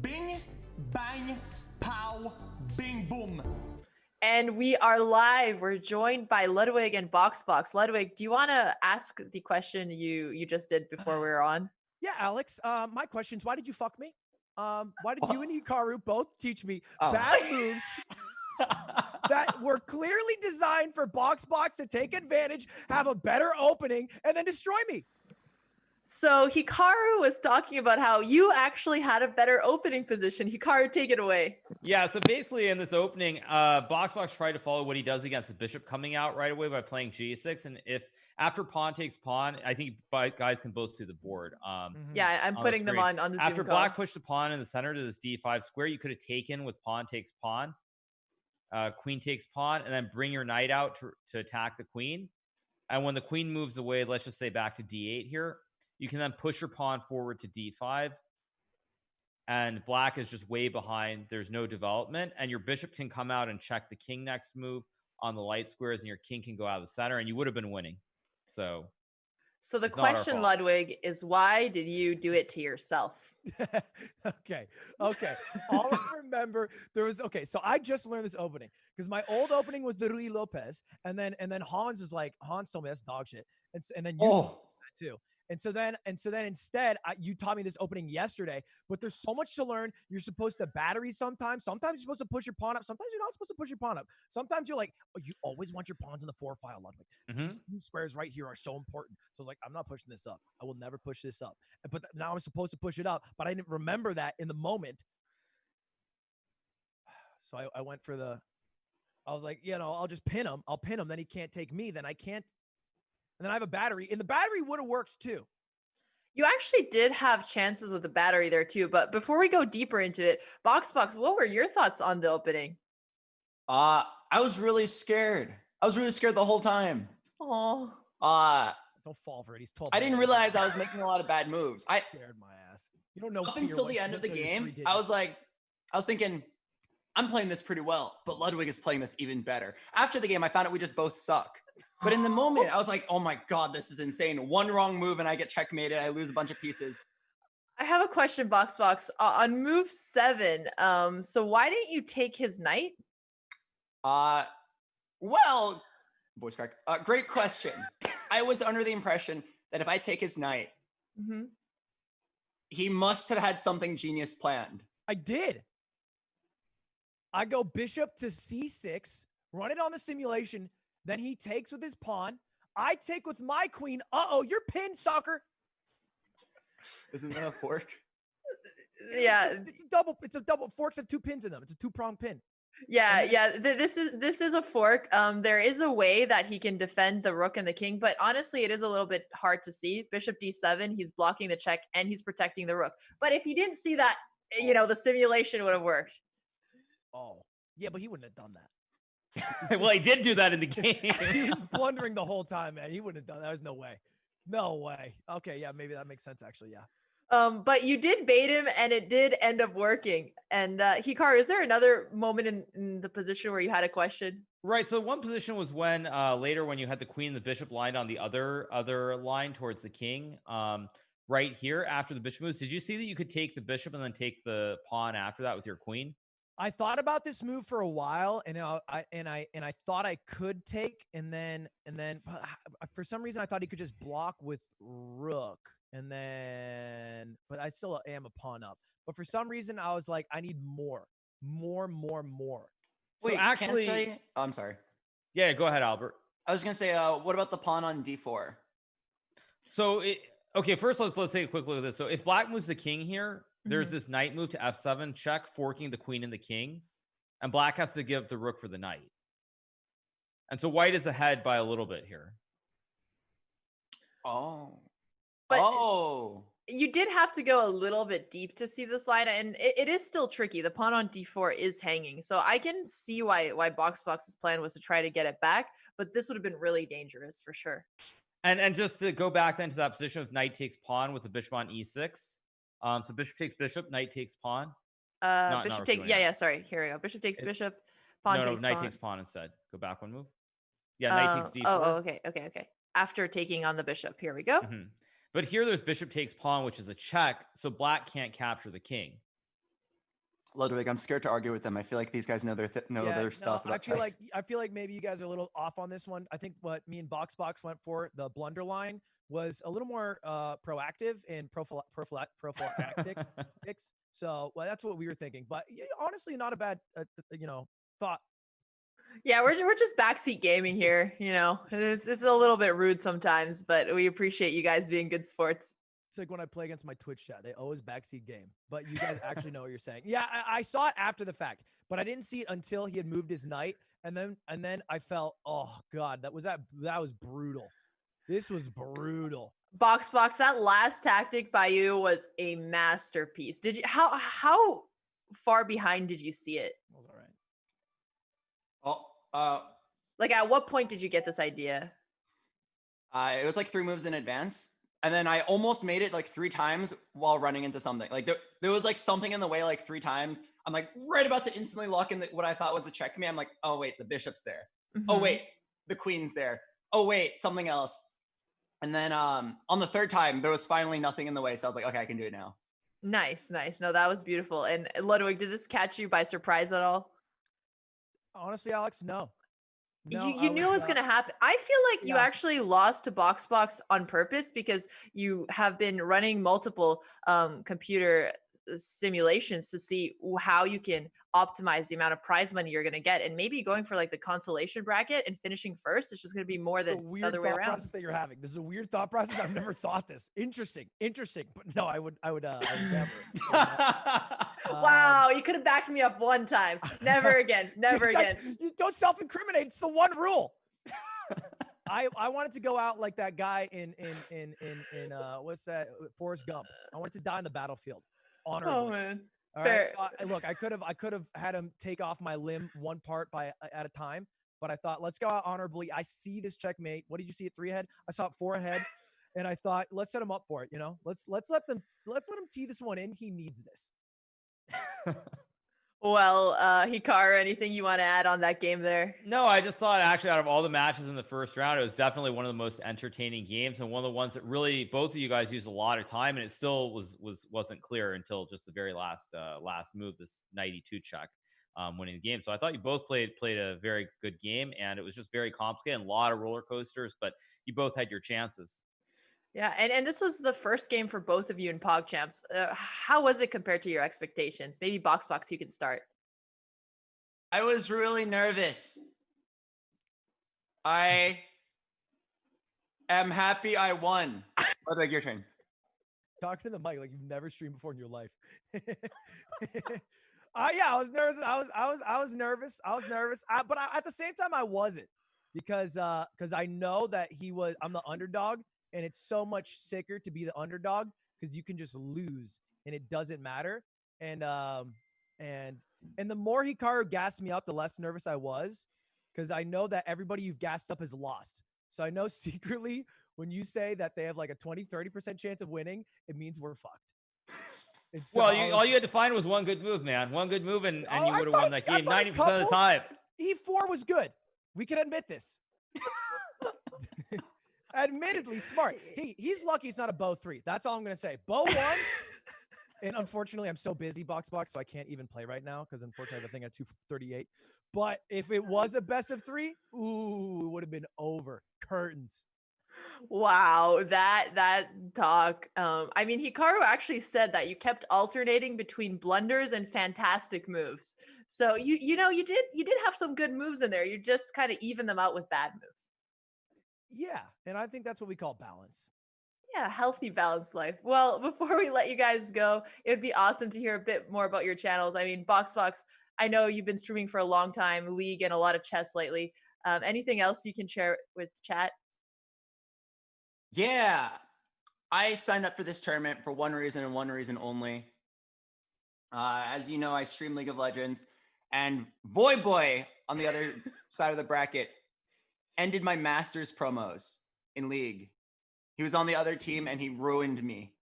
Bing, bang, pow, bing, boom. And we are live. We're joined by Ludwig and BoxBox. Ludwig, do you want to ask the question you just did before we were on? Yeah, Alex. My question is, why did you fuck me? Why did you and Hikaru both teach me bad moves that were clearly designed for BoxBox to take advantage, have a better opening, and then destroy me? So Hikaru was talking about how you actually had a better opening position. Hikaru, take it away. Yeah, so basically in this opening, BoxBox tried to follow what he does against the bishop coming out right away by playing g6. And if after pawn takes pawn, I think guys can both see the board. Yeah, I'm putting them on the After Zoom black call. pushed the pawn in the center to this d5 square, you could have taken with pawn takes pawn, queen takes pawn, and then bring your knight out to attack the queen. And when the queen moves away, let's just say back to d8 here, you can then push your pawn forward to d5. And black is just way behind. There's no development. And your bishop can come out and check the king next move on the light squares, and your king can go out of the center, and you would have been winning. So the question, Ludwig, is why did you do it to yourself? Okay. All I remember so I just learned this opening because my old opening was the Rui Lopez, and then Hans was like, Hans told me that's dog shit, and then you told me that too. And so then instead, you taught me this opening yesterday, but there's so much to learn. You're supposed to battery sometimes. Sometimes you're supposed to push your pawn up. Sometimes you're not supposed to push your pawn up. Sometimes you're like, you always want your pawns in the 4 file, Ludwig. These two squares right here are so important. So I was like, I'm not pushing this up. I will never push this up. But now I'm supposed to push it up, but I didn't remember that in the moment. So I went for I was like, I'll just pin him. I'll pin him. Then he can't take me. Then I can't. And then I have a battery, and the battery would have worked too. You actually did have chances with the battery there too. But before we go deeper into it, BoxBox, what were your thoughts on the opening? I was really scared. I was really scared the whole time. Oh. Don't fall for it. He's 12. I didn't realize I was making a lot of bad moves. I scared my ass. You don't know. Up until the end of the game, I was thinking, I'm playing this pretty well, but Ludwig is playing this even better. After the game, I found out we just both suck. But in the moment, I was like, oh my God, this is insane. One wrong move and I get checkmated. I lose a bunch of pieces. I have a question, BoxBox. On move 7, so why didn't you take his knight? Well, voice crack. Great question. I was under the impression that if I take his knight, he must have had something genius planned. I did. I go bishop to c6, run it on the simulation. Then he takes with his pawn. I take with my queen. You're pinned, sucker. Isn't that a fork? Yeah. It's a double. Forks have 2 pins in them. It's a 2-pronged pin. Yeah. This is a fork. There is a way that he can defend the rook and the king, but honestly, it is a little bit hard to see. Bishop d7, he's blocking the check and he's protecting the rook. But if he didn't see that, the simulation would have worked. Oh, yeah, but he wouldn't have done that. Well, he did do that in the game. He was blundering the whole time, man. He wouldn't have done that. There's no way. No way. Okay, yeah, maybe that makes sense, actually, yeah. But you did bait him, and it did end up working. And Hikaru, is there another moment in the position where you had a question? Right. So one position was when later when you had the queen and the bishop lined on the other line towards the king. Right here after the bishop moves. Did you see that you could take the bishop and then take the pawn after that with your queen? I thought about this move for a while, and I thought I could take, and then for some reason I thought he could just block with rook, but I still am a pawn up. But for some reason I was like, I need more. Wait, so actually, can I tell you? Oh, I'm sorry. Yeah, go ahead, Albert. I was gonna say, what about the pawn on d4? So okay, first let's take a quick look at this. So if black moves the king here, there's this knight move to f7 check, forking the queen and the king, and black has to give up the rook for the knight. And so white is ahead by a little bit here. But you did have to go a little bit deep to see this line, and it is still tricky. The pawn on d4 is hanging, so I can see why BoxBox's plan was to try to get it back, but this would have been really dangerous for sure. And just to go back then to that position of knight takes pawn with the bishop on e6. So bishop takes bishop, knight takes pawn. Bishop takes, sorry. Here we go. Bishop takes bishop, pawn takes pawn. Knight takes pawn instead. Go back one move. Yeah, knight takes d4. Okay. After taking on the bishop, here we go. But here there's bishop takes pawn, which is a check, so black can't capture the king. Ludwig, I'm scared to argue with them. I feel like these guys know their stuff about chess. I feel like maybe you guys are a little off on this one. I think what me and BoxBox went for, the blunder line, was a little more proactive and prophylactic. So, well, that's what we were thinking. But honestly, not a bad, thought. Yeah, we're just backseat gaming here. It's a little bit rude sometimes, but we appreciate you guys being good sports. It's like when I play against my Twitch chat, they always backseat game, but you guys actually know what you're saying. Yeah, I saw it after the fact, but I didn't see it until he had moved his knight, and then I felt, oh god, that was brutal. This was brutal. BoxBox, that last tactic by you was a masterpiece. Did you how far behind did you see it? That was all right. Like at what point did you get this idea? It was like 3 moves in advance. And then I almost made it like 3 times while running into something. Like there was like something in the way like 3 times. I'm like right about to instantly lock in what I thought was a checkmate. I'm like, oh wait, the bishop's there. Mm-hmm. Oh wait, the queen's there. Oh wait, something else. And then on the 3rd time, there was finally nothing in the way. So I was like, okay, I can do it now. Nice. No, that was beautiful. And Ludwig, did this catch you by surprise at all? Honestly, Alex, no. You knew it was going to happen. I feel like you actually lost to BoxBox on purpose because you have been running multiple computer simulations to see how you can optimize the amount of prize money you're going to get. And maybe going for like the consolation bracket and finishing first is just going to be more than the other way around. Process that you're having. This is a weird thought process. I've never thought this. Interesting. But no, I would never. Wow, you could have backed me up one time. Never again. Never again. You don't self-incriminate. It's the one rule. I wanted to go out like that guy in what's that? Forrest Gump. I wanted to die on the battlefield honorably. Oh man. All right. So look, I could have had him take off my limb one part at a time, but I thought let's go out honorably. I see this checkmate. What did you see at 3 ahead? I saw it 4 ahead, and I thought let's set him up for it. Let's let him tee this one in. He needs this. Well, Hikaru, anything you want to add on that game there? No, I just thought actually out of all the matches in the first round, it was definitely one of the most entertaining games and one of the ones that really both of you guys used a lot of time, and it still wasn't clear until just the very last move, this 92 check, winning the game. So I thought you both played a very good game, and it was just very complicated and a lot of roller coasters, but you both had your chances. Yeah, and this was the first game for both of you in PogChamps. How was it compared to your expectations? Maybe BoxBox, you can start. I was really nervous. I am happy I won. Ludwig, your turn. Talking to the mic like you've never streamed before in your life. Yeah, I was nervous. I was nervous. But at the same time, I wasn't because I know that I'm the underdog. And it's so much sicker to be the underdog because you can just lose and it doesn't matter. And the more Hikaru gassed me up, the less nervous I was because I know that everybody you've gassed up has lost. So I know secretly when you say that they have like a 20-30% chance of winning, it means we're fucked. So all you had to find was one good move, man. One good move and you would have won that game 90% of the time. E4 was good. We can admit this. Admittedly smart. He's lucky it's not a bow 3. That's all I'm gonna say. Bow 1. And unfortunately, I'm so busy, BoxBox, so I can't even play right now because unfortunately I have a thing at 2:38. But if it was a best of 3, ooh, it would have been over. Curtains. Wow, that talk. I mean, Hikaru actually said that you kept alternating between blunders and fantastic moves. So you did have some good moves in there. You just kind of even them out with bad moves. Yeah, and I think that's what we call balance. Yeah, healthy, balanced life. Well, before we let you guys go, it would be awesome to hear a bit more about your channels. I mean, BoxBox, I know you've been streaming for a long time, League and a lot of chess lately. Anything else you can share with chat? Yeah, I signed up for this tournament for one reason and one reason only. As you know, I stream League of Legends, and Voyboy on the other side of the bracket ended my Masters promos in League. He was on the other team and he ruined me.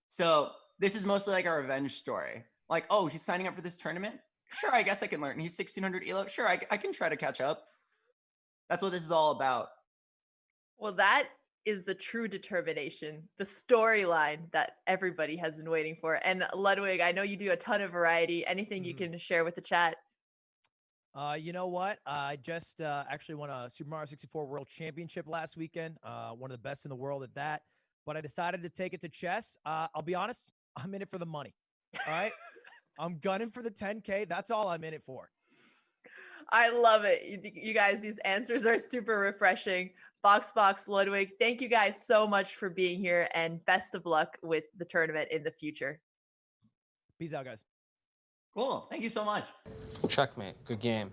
So this is mostly like a revenge story. Like, oh, he's signing up for this tournament? Sure, I guess I can learn. He's 1600 elo. Sure, I can try to catch up. That's what this is all about. Well, that is the true determination, the storyline that everybody has been waiting for. And Ludwig, I know you do a ton of variety. Anything you can share with the chat? You know what? I just actually won a Super Mario 64 World Championship last weekend. One of the best in the world at that. But I decided to take it to chess. I'll be honest, I'm in it for the money. All right? I'm gunning for the 10K. That's all I'm in it for. I love it. You guys, these answers are super refreshing. BoxBox, Ludwig, thank you guys so much for being here, and best of luck with the tournament in the future. Peace out, guys. Cool. Thank you so much. Checkmate. Good game.